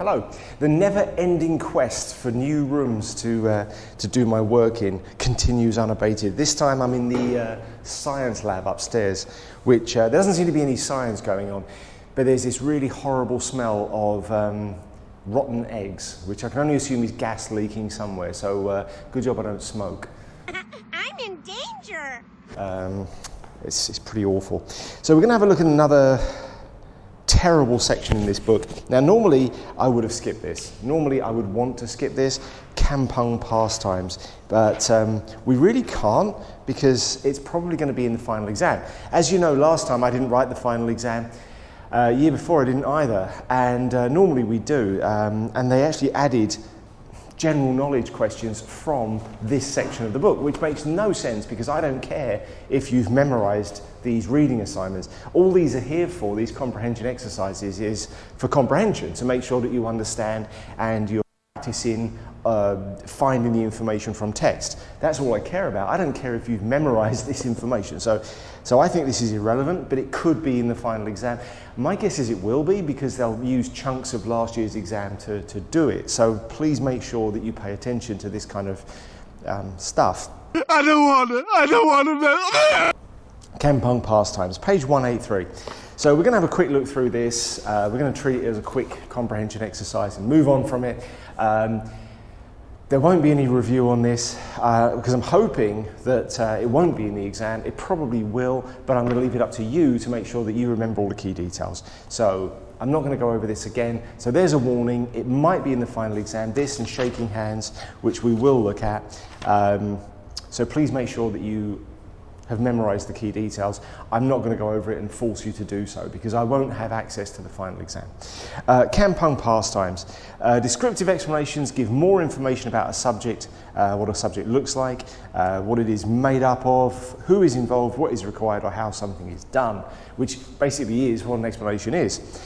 Hello. The never-ending quest for new rooms to do my work in continues unabated. This time I'm in the science lab upstairs, which there doesn't seem to be any science going on, but there's this really horrible smell of rotten eggs, which I can only assume is gas leaking somewhere, so good job I don't smoke. I'm in danger! It's pretty awful. So we're going to have a look at another terrible section in this book. Now normally I would have skipped this. Normally I would want to skip this, Kampung Pastimes, but we really can't because it's probably going to be in the final exam. As you know, last time I didn't write the final exam. Year before I didn't either, and normally we do, and they actually added general knowledge questions from this section of the book, which makes no sense because I don't care if you've memorized these reading assignments. All these are here for, these comprehension exercises, is for comprehension, to make sure that you understand and you're practicing finding the information from text. That's all I care about. I don't care if you've memorized this information. So I think this is irrelevant, but it could be in the final exam. My guess is it will be because they'll use chunks of last year's exam to do it. So please make sure that you pay attention to this kind of stuff. I don't want to. Kampung Pastimes, page 183. So we're going to have a quick look through this. We're going to treat it as a quick comprehension exercise and move on from it. There won't be any review on this because I'm hoping that it won't be in the exam. It probably will, but I'm going to leave it up to you to make sure that you remember all the key details. So I'm not going to go over this again. So there's a warning. It might be in the final exam, this and shaking hands, which we will look at. So please make sure that you have memorized the key details. I'm not going to go over it and force you to do so because I won't have access to the final exam. Kampung Pastimes. Descriptive explanations give more information about a subject, what a subject looks like, what it is made up of, who is involved, what is required, or how something is done, which basically is what an explanation is.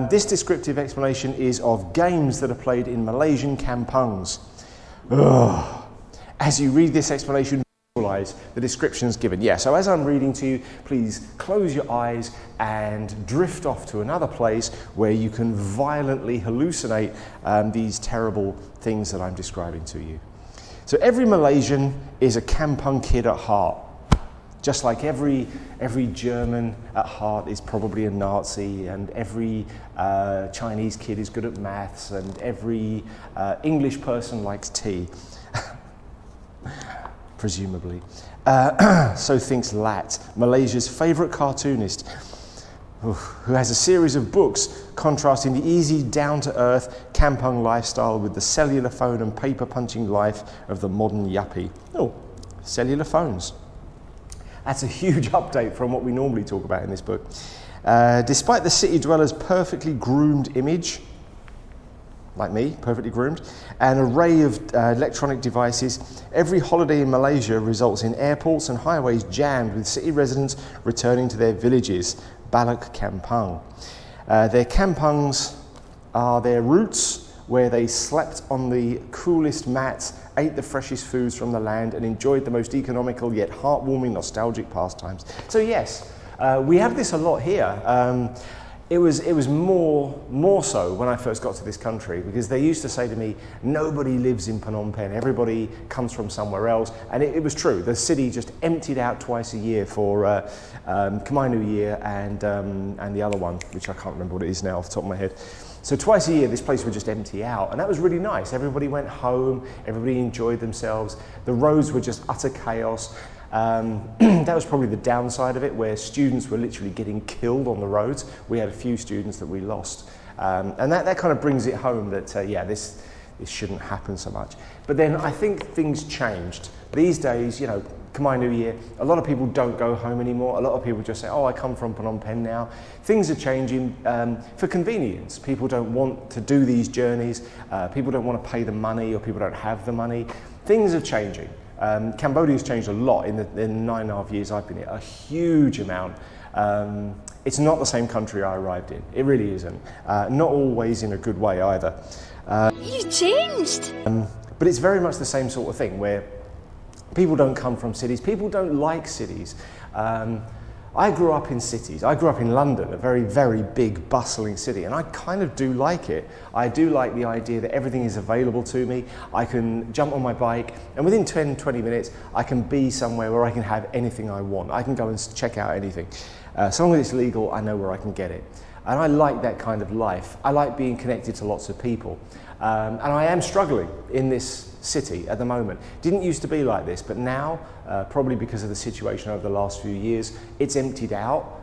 This descriptive explanation is of games that are played in Malaysian kampungs. Ugh. As you read this explanation, visualize the descriptions given. Yeah, so as I'm reading to you, please close your eyes and drift off to another place where you can violently hallucinate these terrible things that I'm describing to you. So every Malaysian is a kampung kid at heart. Just like every German at heart is probably a Nazi, and every Chinese kid is good at maths, and every English person likes tea. Presumably. So thinks Lat, Malaysia's favourite cartoonist, who has a series of books contrasting the easy, down-to-earth kampung lifestyle with the cellular phone and paper-punching life of the modern yuppie. Oh, cellular phones. That's a huge update from what we normally talk about in this book. Despite the city dweller's perfectly groomed image, like me, perfectly groomed, an array of electronic devices, every holiday in Malaysia results in airports and highways jammed with city residents returning to their villages, Balik Kampung. Their kampungs are their roots where they slept on the coolest mats, ate the freshest foods from the land, and enjoyed the most economical yet heartwarming nostalgic pastimes. So yes, we have this a lot here. It was more so when I first got to this country because they used to say to me, nobody lives in Phnom Penh, everybody comes from somewhere else. And it was true, the city just emptied out twice a year for Khmer New Year and the other one, which I can't remember what it is now off the top of my head. So twice a year this place would just empty out, and that was really nice. Everybody went home, everybody enjoyed themselves, the roads were just utter chaos. That was probably the downside of it, where students were literally getting killed on the roads. We had a few students that we lost. And that kind of brings it home that, yeah, this shouldn't happen so much. But then I think things changed. These days, you know, Khmer New Year, a lot of people don't go home anymore. A lot of people just say, oh, I come from Phnom Penh now. Things are changing for convenience. People don't want to do these journeys. People don't want to pay the money, or people don't have the money. Things are changing. Cambodia's changed a lot in the 9.5 years I've been here, a huge amount. It's not the same country I arrived in, it really isn't. Not always in a good way either. You changed! But it's very much the same sort of thing where people don't come from cities, people don't like cities. I grew up in cities. I grew up in London, a very, very big, bustling city, and I kind of do like it. I do like the idea that everything is available to me. I can jump on my bike, and within 10, 20 minutes, I can be somewhere where I can have anything I want. I can go and check out anything. So long as it's legal, I know where I can get it. And I like that kind of life. I like being connected to lots of people. And I am struggling in this city at the moment. Didn't used to be like this, but now, probably because of the situation over the last few years, it's emptied out.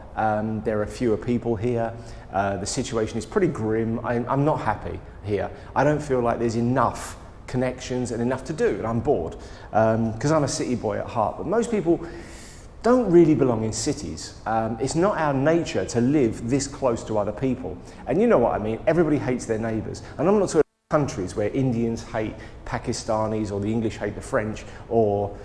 There are fewer people here. The situation is pretty grim. I'm not happy here. I don't feel like there's enough connections and enough to do, and I'm bored because I'm a city boy at heart. But most people don't really belong in cities. It's not our nature to live this close to other people. And you know what I mean, everybody hates their neighbours. And I'm not talking about countries where Indians hate Pakistanis or the English hate the French or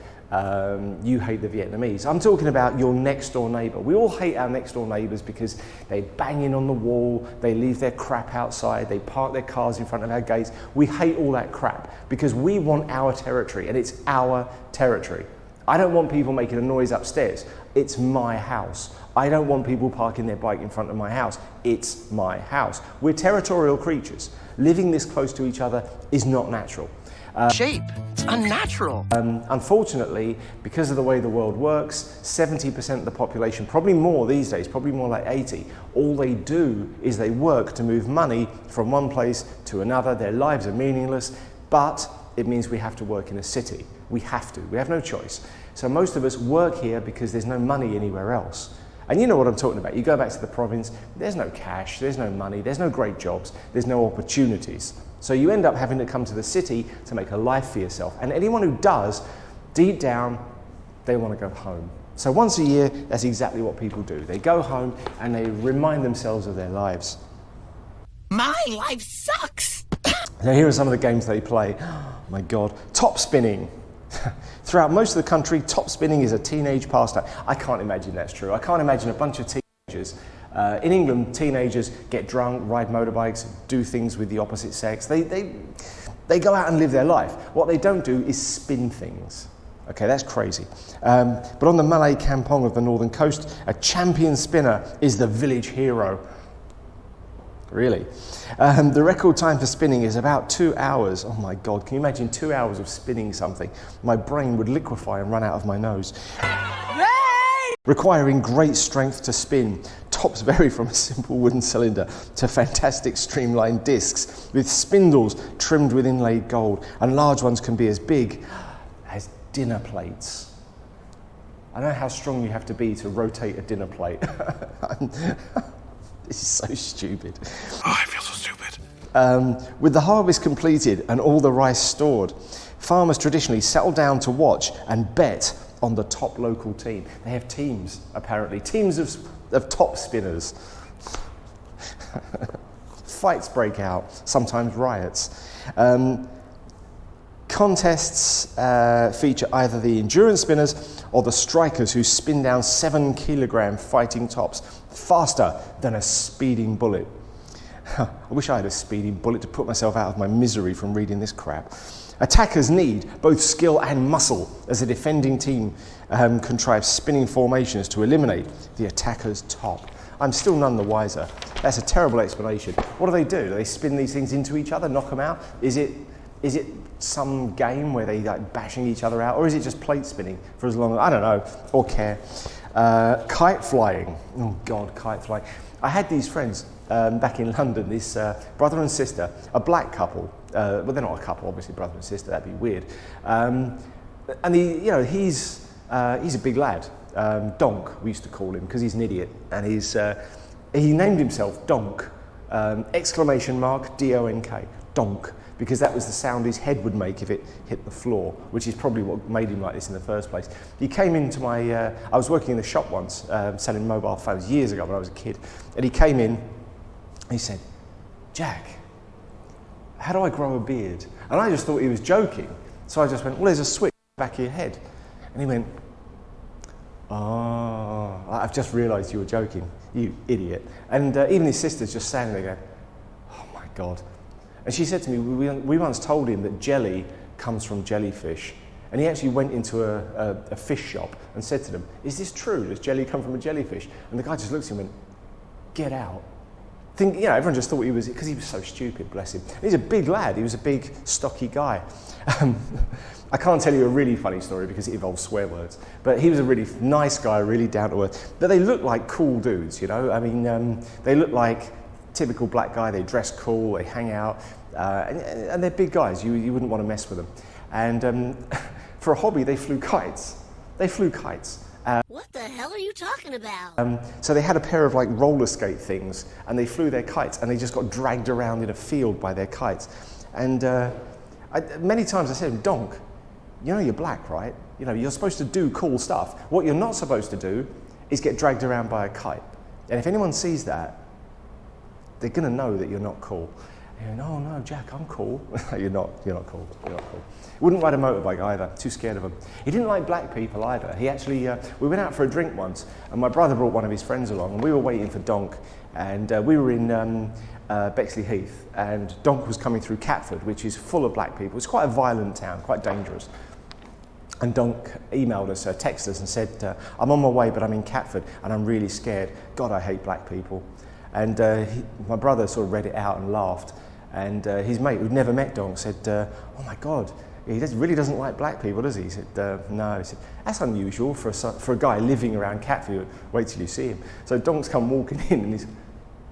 you hate the Vietnamese. I'm talking about your next door neighbour. We all hate our next door neighbours because they bang in on the wall, they leave their crap outside, they park their cars in front of our gates. We hate all that crap because we want our territory, and it's our territory. I don't want people making a noise upstairs. It's my house. I don't want people parking their bike in front of my house. It's my house. We're territorial creatures. Living this close to each other is not natural. Shape. It's unnatural. Unfortunately, because of the way the world works, 70% of the population, probably more these days, probably more like 80, all they do is they work to move money from one place to another. Their lives are meaningless, but it means we have to work in a city. We have to. We have no choice. So most of us work here because there's no money anywhere else. And you know what I'm talking about. You go back to the province, there's no cash, there's no money, there's no great jobs, there's no opportunities. So you end up having to come to the city to make a life for yourself. And anyone who does, deep down, they want to go home. So once a year, that's exactly what people do. They go home and they remind themselves of their lives. My life sucks. Now here are some of the games they play. Oh my God. Top spinning. Throughout most of the country, top spinning is a teenage pastime. I can't imagine that's true. I can't imagine a bunch of teenagers. In England, teenagers get drunk, ride motorbikes, do things with the opposite sex. They go out and live their life. What they don't do is spin things. Okay, that's crazy. But on the Malay Kampong of the northern coast, a champion spinner is the village hero. Really. The record time for spinning is about 2 hours. Oh my God, can you imagine 2 hours of spinning something? My brain would liquefy and run out of my nose. Requiring great strength to spin. Tops vary from a simple wooden cylinder to fantastic streamlined discs with spindles trimmed with inlaid gold, and large ones can be as big as dinner plates. I don't know how strong you have to be to rotate a dinner plate. This is so stupid. Oh, I feel so stupid. With the harvest completed and all the rice stored, farmers traditionally settle down to watch and bet on the top local team. They have teams, apparently. Teams of top spinners. Fights break out, sometimes riots. Contests feature either the endurance spinners or the strikers who spin down 7-kilogram fighting tops faster than a speeding bullet. I wish I had a speeding bullet to put myself out of my misery from reading this crap. Attackers need both skill and muscle as the defending team contrives spinning formations to eliminate the attacker's top. I'm still none the wiser. That's a terrible explanation. What do? Do they spin these things into each other, knock them out? Is it some game where they like bashing each other out, or is it just plate spinning for as long as, I don't know, or care. Kite flying. Oh God, kite flying. I had these friends back in London, this brother and sister, a black couple. Well, they're not a couple, obviously, brother and sister, that'd be weird. And he's a big lad. Donk, we used to call him, because he's an idiot. And he named himself Donk, exclamation mark, D-O-N-K, Donk, because that was the sound his head would make if it hit the floor, which is probably what made him like this in the first place. He came into my, I was working in the shop once, selling mobile phones years ago when I was a kid, and he came in, and he said, "Jack, how do I grow a beard?" And I just thought he was joking. So I just went, "Well, there's a switch in the back of your head." And he went, "Oh, I've just realised you were joking, you idiot." And even his sister's just standing there going, "Oh my God." And she said to me, we once told him that jelly comes from jellyfish. And he actually went into a fish shop and said to them, "Is this true? Does jelly come from a jellyfish?" And the guy just looked at him and went, "Get out." Everyone just thought he was, because he was so stupid, bless him. And he's a big lad, he was a big, stocky guy. I can't tell you a really funny story because it involves swear words, but he was a really nice guy, really down to earth. But they look like cool dudes, they look like typical black guy, they dress cool, they hang out, and they're big guys, you wouldn't want to mess with them. And for a hobby, they flew kites. What the hell are you talking about? So they had a pair of like roller skate things, and they flew their kites, and they just got dragged around in a field by their kites. And many times I said, "Donk, you're black, right? You're supposed to do cool stuff. What you're not supposed to do is get dragged around by a kite. And if anyone sees that, they're going to know that you're not cool." And "Oh no, Jack, I'm cool." You're not cool. Wouldn't ride a motorbike either, too scared of them. He didn't like black people either. He actually, we went out for a drink once, and my brother brought one of his friends along, and we were waiting for Donk, and we were in Bexley Heath, and Donk was coming through Catford, which is full of black people. It's quite a violent town, quite dangerous. And Donk emailed us, texted us and said, "I'm on my way, but I'm in Catford, and I'm really scared. God, I hate black people." And my brother sort of read it out and laughed. And his mate, who'd never met Donk, said, "Oh my God, he really doesn't like black people, does he?" He said, "No." He said, "That's unusual for a guy living around Catford. Wait till you see him." So Donk's come walking in, and he's,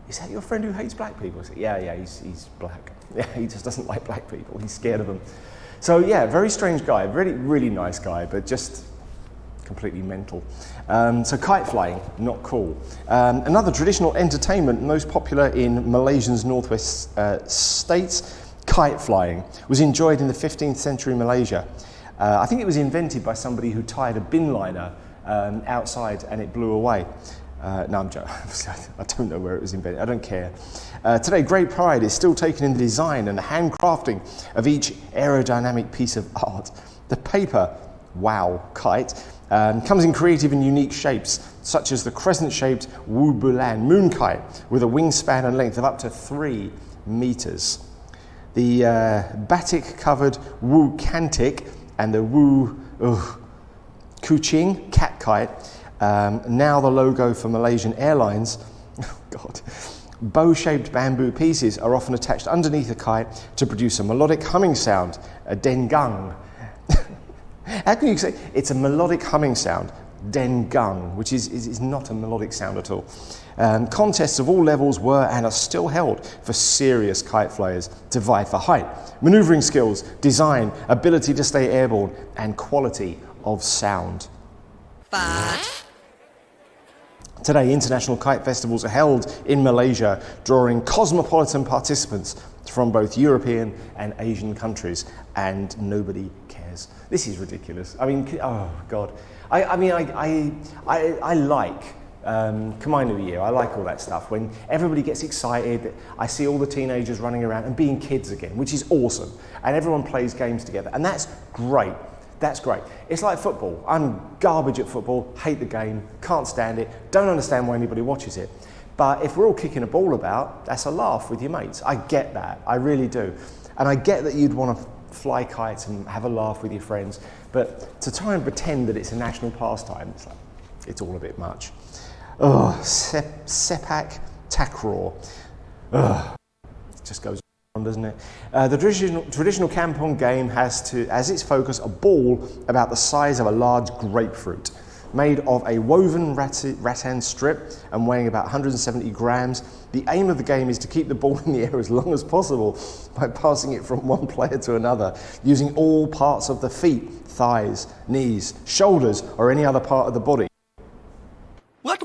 "Is that your friend who hates black people?" I said, Yeah, he's black. Yeah, he just doesn't like black people. He's scared of them." So yeah, very strange guy, really, really nice guy, but just completely mental. So kite flying, not cool. Another traditional entertainment most popular in Malaysia's northwest states, kite flying, was enjoyed in the 15th century Malaysia. I think it was invented by somebody who tied a bin liner outside and it blew away. No, I'm joking. I don't know where it was invented. I don't care. Today, great pride is still taken in the design and the handcrafting of each aerodynamic piece of art. The paper, wow, kite, comes in creative and unique shapes, such as the crescent-shaped Wu Bulan moon kite with a wingspan and length of up to 3 meters. The batik-covered Wu Cantic and the Wu Kuching cat kite, now the logo for Malaysian Airlines. Oh God. Bow-shaped bamboo pieces are often attached underneath the kite to produce a melodic humming sound, a dengang. How can you say it's a melodic humming sound, dengang, which is not a melodic sound at all. Contests of all levels were and are still held for serious kite flyers to vie for height, manoeuvring skills, design, ability to stay airborne, and quality of sound. Today, international kite festivals are held in Malaysia, drawing cosmopolitan participants from both European and Asian countries, and nobody cares. This is ridiculous. I mean, oh God. I like Khmer New Year. I like all that stuff. When everybody gets excited, I see all the teenagers running around and being kids again, which is awesome. And everyone plays games together, and that's great. That's great. It's like football. I'm garbage at football, hate the game, can't stand it, don't understand why anybody watches it. But if we're all kicking a ball about, that's a laugh with your mates. I get that, I really do. And I get that you'd want to fly kites and have a laugh with your friends, but to try and pretend that it's a national pastime, it's all a bit much. Oh, sepak takraw. Ugh, it just goes on, doesn't it? The traditional kampong game has as its focus a ball about the size of a large grapefruit, made of a woven rattan strip and weighing about 170 grams. The aim of the game is to keep the ball in the air as long as possible by passing it from one player to another, using all parts of the feet, thighs, knees, shoulders, or any other part of the body. What?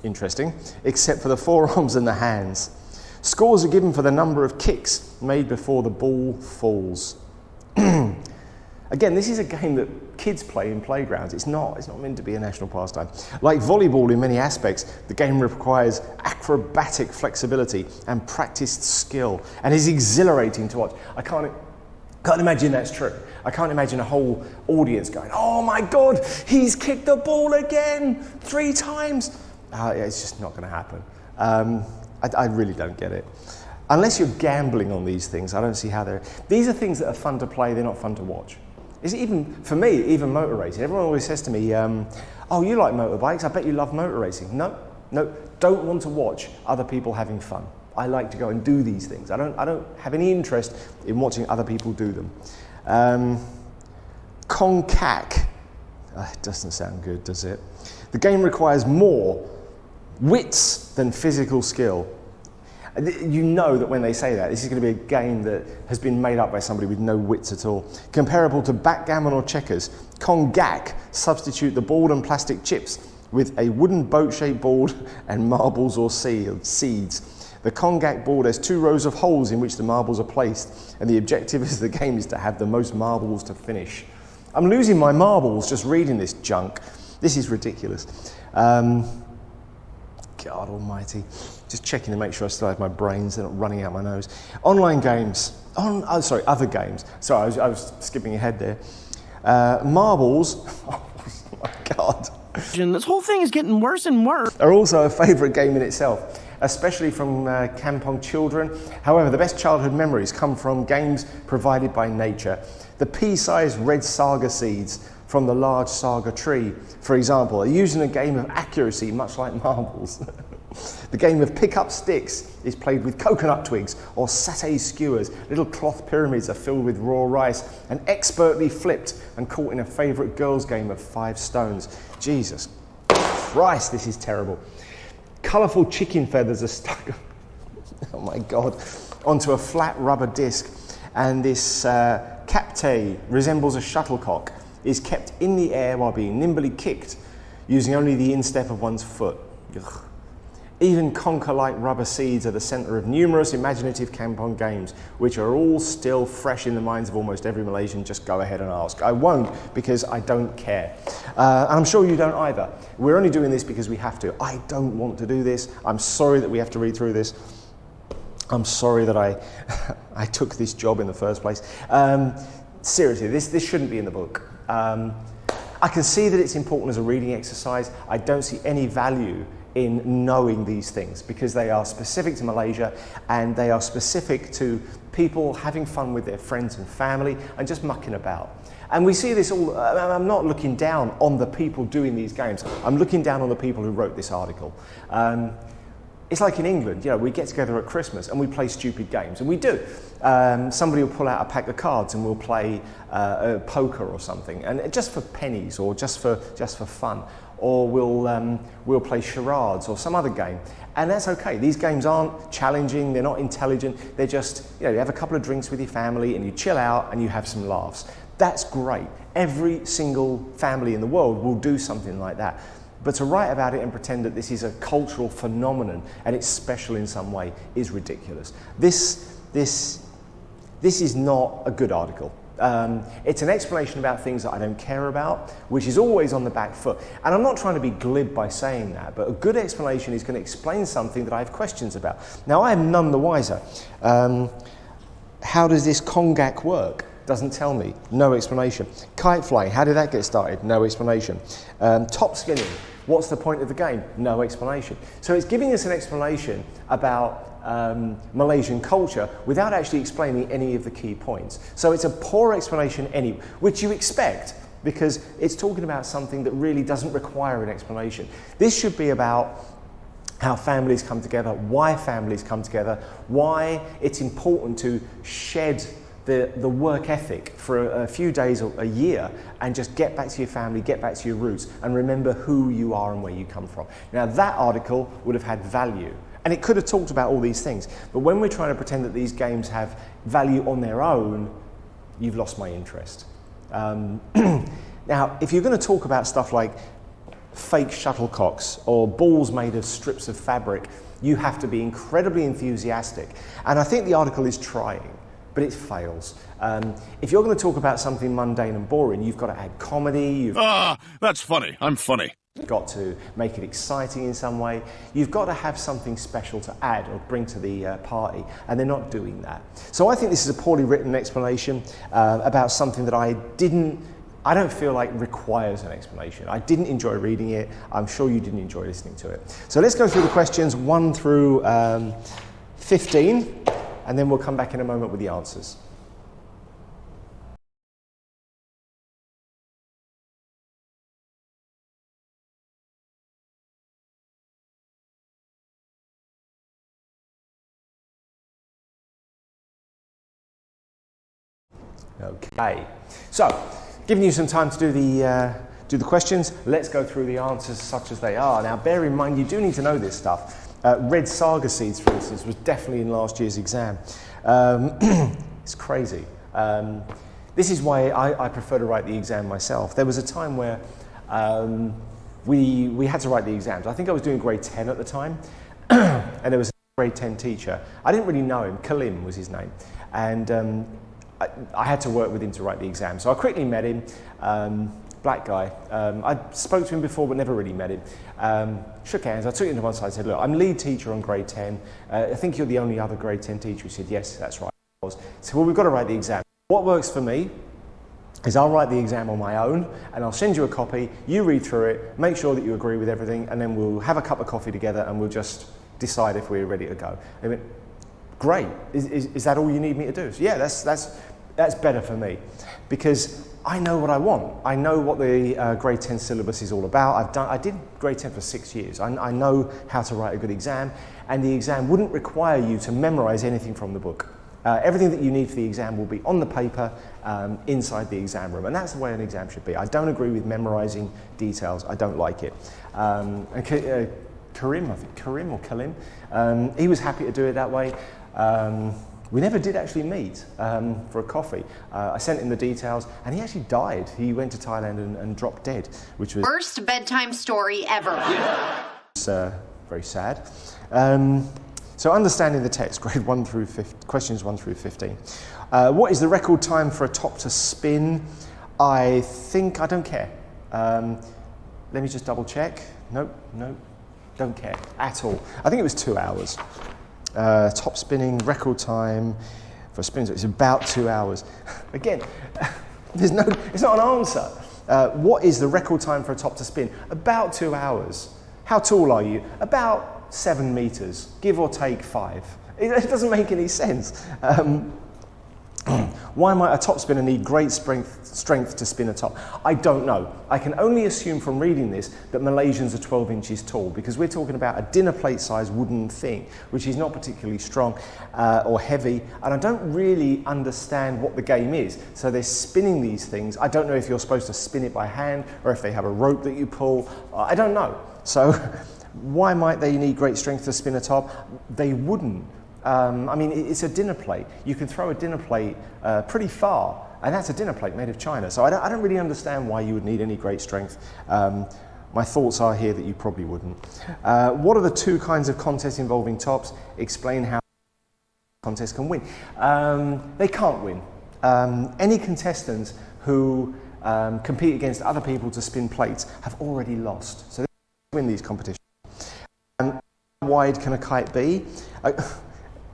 Interesting, except for the forearms and the hands. Scores are given for the number of kicks made before the ball falls. Again, this is a game that kids play in playgrounds. It's not meant to be a national pastime. Like volleyball in many aspects, the game requires acrobatic flexibility and practiced skill, and is exhilarating to watch. I can't imagine that's true. I can't imagine a whole audience going, "Oh my God, he's kicked the ball again 3 times." It's just not going to happen. I really don't get it. Unless you're gambling on these things, I don't see how they're... These are things that are fun to play, they're not fun to watch. Is it even, for me, even motor racing? Everyone always says to me, oh, you like motorbikes, I bet you love motor racing. No, don't want to watch other people having fun. I like to go and do these things. I don't have any interest in watching other people do them. Concac. It doesn't sound good, does it? The game requires more wits than physical skill. You know that when they say that, this is going to be a game that has been made up by somebody with no wits at all. Comparable to backgammon or checkers, Congac substitute the board and plastic chips with a wooden boat-shaped board and marbles or seeds. The Congac board has 2 rows of holes in which the marbles are placed, and the objective of the game is to have the most marbles to finish. I'm losing my marbles just reading this junk. This is ridiculous. God almighty. Just checking to make sure I still have my brains, they're not running out my nose. Online games. Other games. Sorry, I was skipping ahead there. Marbles. Oh my God. This whole thing is getting worse and worse. Are also a favourite game in itself, especially from Kampong children. However, the best childhood memories come from games provided by nature. The pea-sized red saga seeds from the large saga tree, for example, are used in a game of accuracy, much like marbles. The game of pick-up sticks is played with coconut twigs or satay skewers. Little cloth pyramids are filled with raw rice and expertly flipped and caught in a favourite girls' game of 5 stones. Jesus Christ, this is terrible. Colourful chicken feathers are stuck, oh my God, onto a flat rubber disc, and this capte resembles a shuttlecock, is kept in the air while being nimbly kicked, using only the instep of one's foot. Ugh. Even conker-like rubber seeds are the centre of numerous imaginative Kampong games, which are all still fresh in the minds of almost every Malaysian. Just go ahead and ask. I won't, because I don't care. And I'm sure you don't either. We're only doing this because we have to. I don't want to do this. I'm sorry that we have to read through this. I'm sorry that I took this job in the first place. Seriously, this shouldn't be in the book. I can see that it's important as a reading exercise. I don't see any value in knowing these things because they are specific to Malaysia and they are specific to people having fun with their friends and family and just mucking about. And we see this all, I'm not looking down on the people doing these games, I'm looking down on the people who wrote this article. It's like in England, you know, we get together at Christmas and we play stupid games, and we do. Somebody will pull out a pack of cards and we'll play poker or something, and just for pennies or just for fun. Or we'll play charades or some other game, and that's okay. These games aren't challenging, they're not intelligent, they're just, you know, you have a couple of drinks with your family and you chill out and you have some laughs. That's great. Every single family in the world will do something like that. But to write about it and pretend that this is a cultural phenomenon and it's special in some way is ridiculous. This is not a good article. It's an explanation about things that I don't care about, which is always on the back foot. And I'm not trying to be glib by saying that, but a good explanation is going to explain something that I have questions about. Now, I am none the wiser. How does this Congac work? Doesn't tell me. No explanation. Kite flying, how did that get started? No explanation. Top skinning, what's the point of the game? No explanation. So it's giving us an explanation about Malaysian culture without actually explaining any of the key points. So it's a poor explanation anyway, which you expect because it's talking about something that really doesn't require an explanation. This should be about how families come together, why families come together, why it's important to shed the work ethic for a few days or a year and just get back to your family, get back to your roots and remember who you are and where you come from. Now that article would have had value. And it could have talked about all these things. But when we're trying to pretend that these games have value on their own, you've lost my interest. Now, if you're going to talk about stuff like fake shuttlecocks or balls made of strips of fabric, you have to be incredibly enthusiastic. And I think the article is trying, but it fails. If you're going to talk about something mundane and boring, you've got to add comedy. That's funny. I'm funny. Got to make it exciting in some way. You've got to have something special to add or bring to the party, and they're not doing that. So I think this is a poorly written explanation about something that I don't feel like requires an explanation. I didn't enjoy reading it. I'm sure you didn't enjoy listening to it. So let's go through the questions 1 through 15, and then we'll come back in a moment with the answers. Okay, so giving you some time to do the questions. Let's go through the answers such as they are. Now, bear in mind, you do need to know this stuff. Red saga seeds, for instance, was definitely in last year's exam. It's crazy. This is why I prefer to write the exam myself. There was a time where we had to write the exams. I think I was doing grade 10 at the time, and there was a grade 10 teacher. I didn't really know him. Kalim was his name, and I had to work with him to write the exam. So I quickly met him, black guy. I spoke to him before, but never really met him. Shook hands, I took him to one side and said, look, I'm lead teacher on grade 10. I think you're the only other grade 10 teacher. He said, yes, that's right. I was. So, well, we've got to write the exam. What works for me is I'll write the exam on my own, and I'll send you a copy, you read through it, make sure that you agree with everything, and then we'll have a cup of coffee together and we'll just decide if we're ready to go. I went, great, is that all you need me to do? So, yeah, that's better for me, because I know what I want. I know what the grade 10 syllabus is all about. I did grade 10 for 6 years. I know how to write a good exam, and the exam wouldn't require you to memorize anything from the book. Everything that you need for the exam will be on the paper inside the exam room, and that's the way an exam should be. I don't agree with memorizing details. I don't like it. Karim, he was happy to do it that way. We never did actually meet for a coffee. I sent him the details, and he actually died. He went to Thailand and dropped dead, which was worst bedtime story ever. Very sad. So understanding the text, grade 1 through 15, questions 1 through 15. What is the record time for a top to spin? I don't care. Let me just double check. Nope, don't care at all. I think it was 2 hours. Top spinning, record time for a spin, it's about 2 hours. Again, it's not an answer. What is the record time for a top to spin? About 2 hours. How tall are you? About 7 meters, give or take 5. It doesn't make any sense. Why might a top spinner need great strength to spin a top? I don't know. I can only assume from reading this that Malaysians are 12 inches tall, because we're talking about a dinner plate size wooden thing, which is not particularly strong or heavy, and I don't really understand what the game is. So they're spinning these things. I don't know if you're supposed to spin it by hand or if they have a rope that you pull. I don't know. So why might they need great strength to spin a top? They wouldn't. I mean, it's a dinner plate. You can throw a dinner plate pretty far, and that's a dinner plate made of china. So I don't really understand why you would need any great strength. My thoughts are here that you probably wouldn't. What are the two kinds of contests involving tops? Explain how contests can win. They can't win. Any contestants who compete against other people to spin plates have already lost. So they win these competitions. How wide can a kite be?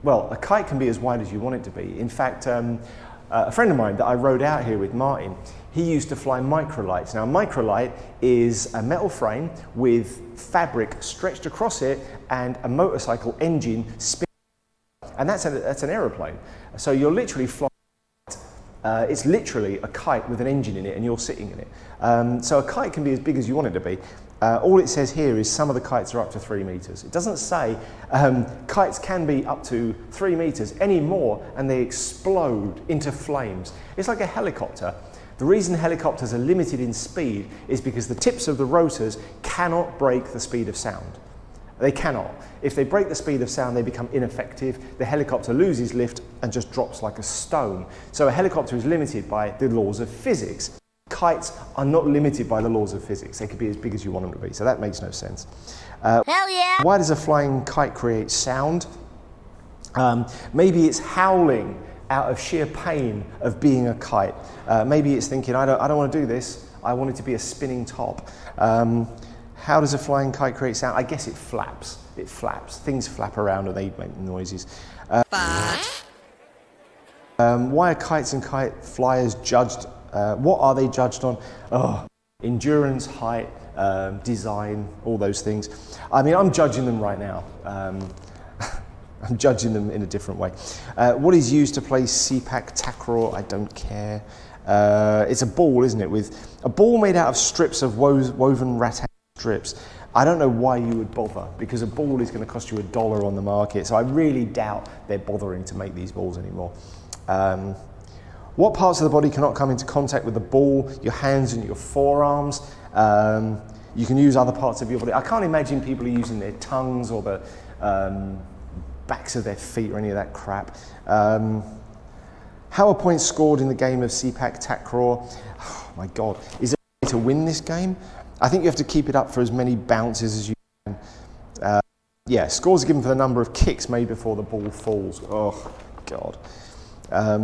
Well, a kite can be as wide as you want it to be. In fact, a friend of mine that I rode out here with, Martin, he used to fly microlights. Now, a microlight is a metal frame with fabric stretched across it and a motorcycle engine spinning, and that's an aeroplane. So you're literally flying. It's literally a kite with an engine in it, and you're sitting in it. So a kite can be as big as you want it to be. All it says here is some of the kites are up to 3 meters. It doesn't say kites can be up to 3 meters anymore, and they explode into flames. It's like a helicopter. The reason helicopters are limited in speed is because the tips of the rotors cannot break the speed of sound. They cannot. If they break the speed of sound, they become ineffective. The helicopter loses lift and just drops like a stone. So a helicopter is limited by the laws of physics. Kites are not limited by the laws of physics. They could be as big as you want them to be. So that makes no sense. Hell yeah! Why does a flying kite create sound? Maybe it's howling out of sheer pain of being a kite. Maybe it's thinking, I don't want to do this. I want it to be a spinning top. How does a flying kite create sound? I guess it flaps. It flaps. Things flap around and they make noises. Why are kites and kite flyers judged? What are they judged on? Endurance, height, design, all those things. I mean, I'm judging them right now. I'm judging them in a different way. What is used to play CPAC Takraw? I don't care. It's a ball, isn't it? With a ball made out of strips of woven rattan strips. I don't know why you would bother, because a ball is going to cost you $1 on the market. So I really doubt they're bothering to make these balls anymore. What parts of the body cannot come into contact with the ball? Your hands and your forearms. You can use other parts of your body. I can't imagine people are using their tongues or the backs of their feet or any of that crap. How are points scored in the game of CPAC Takraw? Oh my God. Is there a way to win this game? I think you have to keep it up for as many bounces as you can. Yeah, scores are given for the number of kicks made before the ball falls. Oh, God. I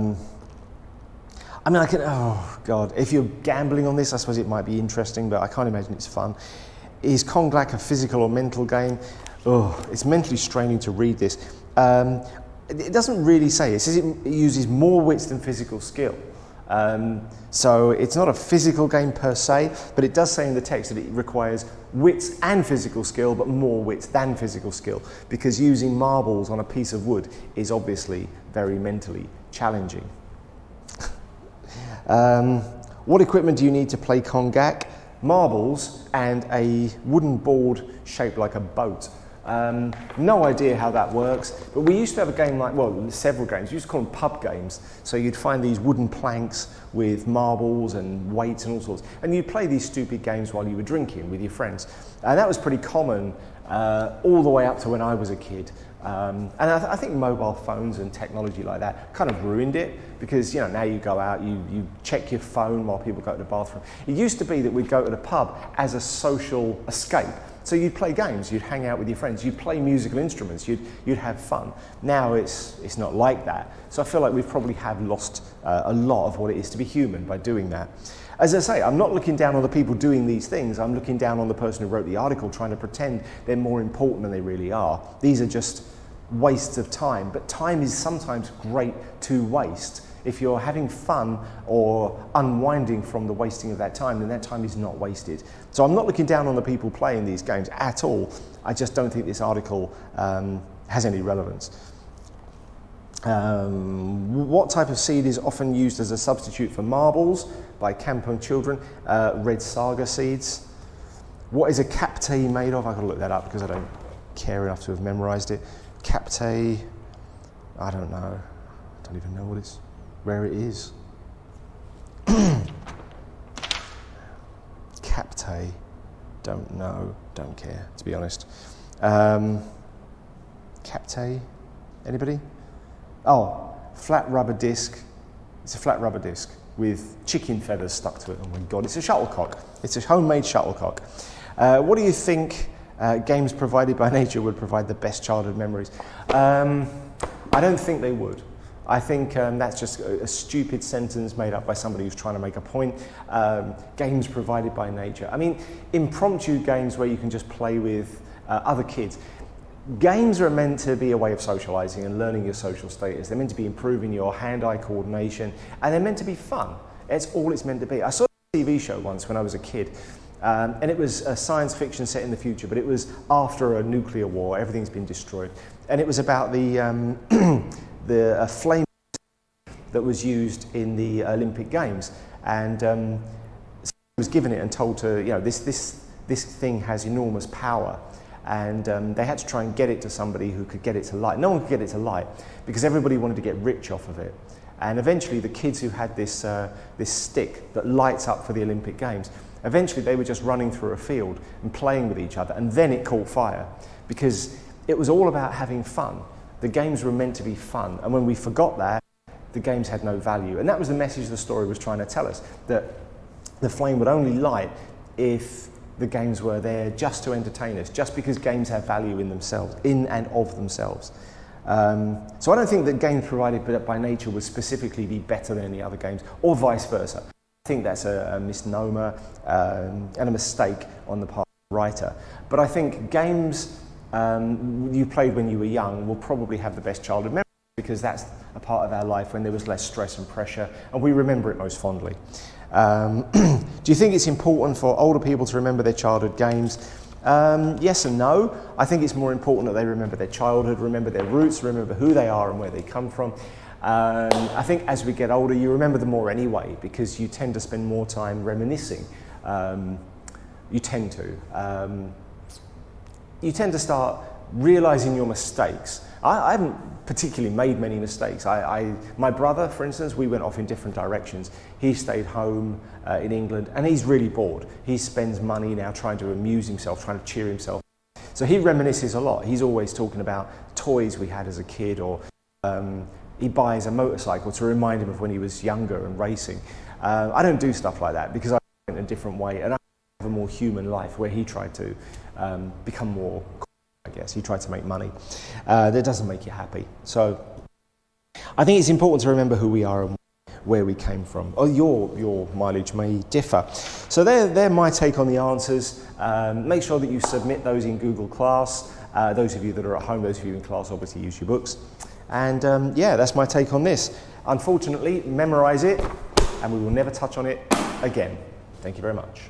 mean, oh God, if you're gambling on this, I suppose it might be interesting, but I can't imagine it's fun. Is Konglak a physical or mental game? Oh, it's mentally straining to read this. It doesn't really say. It says it uses more wits than physical skill. So it's not a physical game per se, but it does say in the text that it requires wits and physical skill, but more wits than physical skill, because using marbles on a piece of wood is obviously very mentally challenging. What equipment do you need to play Konglak? Marbles and a wooden board shaped like a boat. No idea how that works, but we used to have a game like, well, several games. We used to call them pub games. So you'd find these wooden planks with marbles and weights and all sorts, and you'd play these stupid games while you were drinking with your friends. And that was pretty common all the way up to when I was a kid. And I think mobile phones and technology like that kind of ruined it, because now you go out, you check your phone while people go to the bathroom. It used to be that we'd go to the pub as a social escape. So you'd play games, you'd hang out with your friends, you'd play musical instruments, you'd have fun. Now it's not like that. So I feel like we probably have lost a lot of what it is to be human by doing that. As I say, I'm not looking down on the people doing these things. I'm looking down on the person who wrote the article trying to pretend they're more important than they really are. These are just wastes of time, but time is sometimes great to waste. If you're having fun or unwinding from the wasting of that time, then that time is not wasted. So I'm not looking down on the people playing these games at all. I just don't think this article has any relevance. What type of seed is often used as a substitute for marbles by Kampung children? Red saga seeds. What is a captay made of? I've got to look that up because I don't care enough to have memorized it. Captay, I don't know. I don't even know where it is. Captay, don't know, don't care, to be honest. Captay, anybody? Oh, flat rubber disc. It's a flat rubber disc with chicken feathers stuck to it. Oh my God, it's a shuttlecock. It's a homemade shuttlecock. What do you think games provided by nature would provide the best childhood memories? I don't think they would. I think that's just a stupid sentence made up by somebody who's trying to make a point. Games provided by nature. I mean, impromptu games where you can just play with other kids. Games are meant to be a way of socializing and learning your social status. They're meant to be improving your hand-eye coordination, and they're meant to be fun. It's all it's meant to be. I saw a TV show once when I was a kid, and it was a science fiction set in the future, but it was after a nuclear war. Everything's been destroyed. And it was about the flame that was used in the Olympic Games, and was given it and told to, this thing has enormous power, and they had to try and get it to somebody who could get it to light. No one could get it to light because everybody wanted to get rich off of it. And eventually the kids who had this stick that lights up for the Olympic Games, eventually they were just running through a field and playing with each other, and then it caught fire because it was all about having fun. The games were meant to be fun, and when we forgot that, the games had no value. And that was the message the story was trying to tell us, that the flame would only light if the games were there just to entertain us, just because games have value in themselves, in and of themselves. So I don't think that games provided by nature would specifically be better than any other games, or vice versa. I think that's a misnomer and a mistake on the part of the writer. But I think games you played when you were young will probably have the best childhood memories, because that's a part of our life when there was less stress and pressure, and we remember it most fondly. Do you think it's important for older people to remember their childhood games? Yes and no. I think it's more important that they remember their childhood, remember their roots, remember who they are and where they come from. I think as we get older, you remember them more anyway, because you tend to spend more time reminiscing. You tend to start realizing your mistakes. I haven't particularly made many mistakes. My brother, for instance, we went off in different directions. He stayed home in England, and he's really bored. He spends money now trying to amuse himself, trying to cheer himself. So he reminisces a lot. He's always talking about toys we had as a kid, or he buys a motorcycle to remind him of when he was younger and racing. I don't do stuff like that because I went in a different way, and I have a more human life where he tried to become more, I guess. He tried to make money. That doesn't make you happy. So I think it's important to remember who we are and where we came from. Or your mileage may differ. So they're my take on the answers. Make sure that you submit those in Google Class. Those of you that are at home, those of you in class, obviously use your books. And yeah, that's my take on this. Unfortunately, memorize it, and we will never touch on it again. Thank you very much.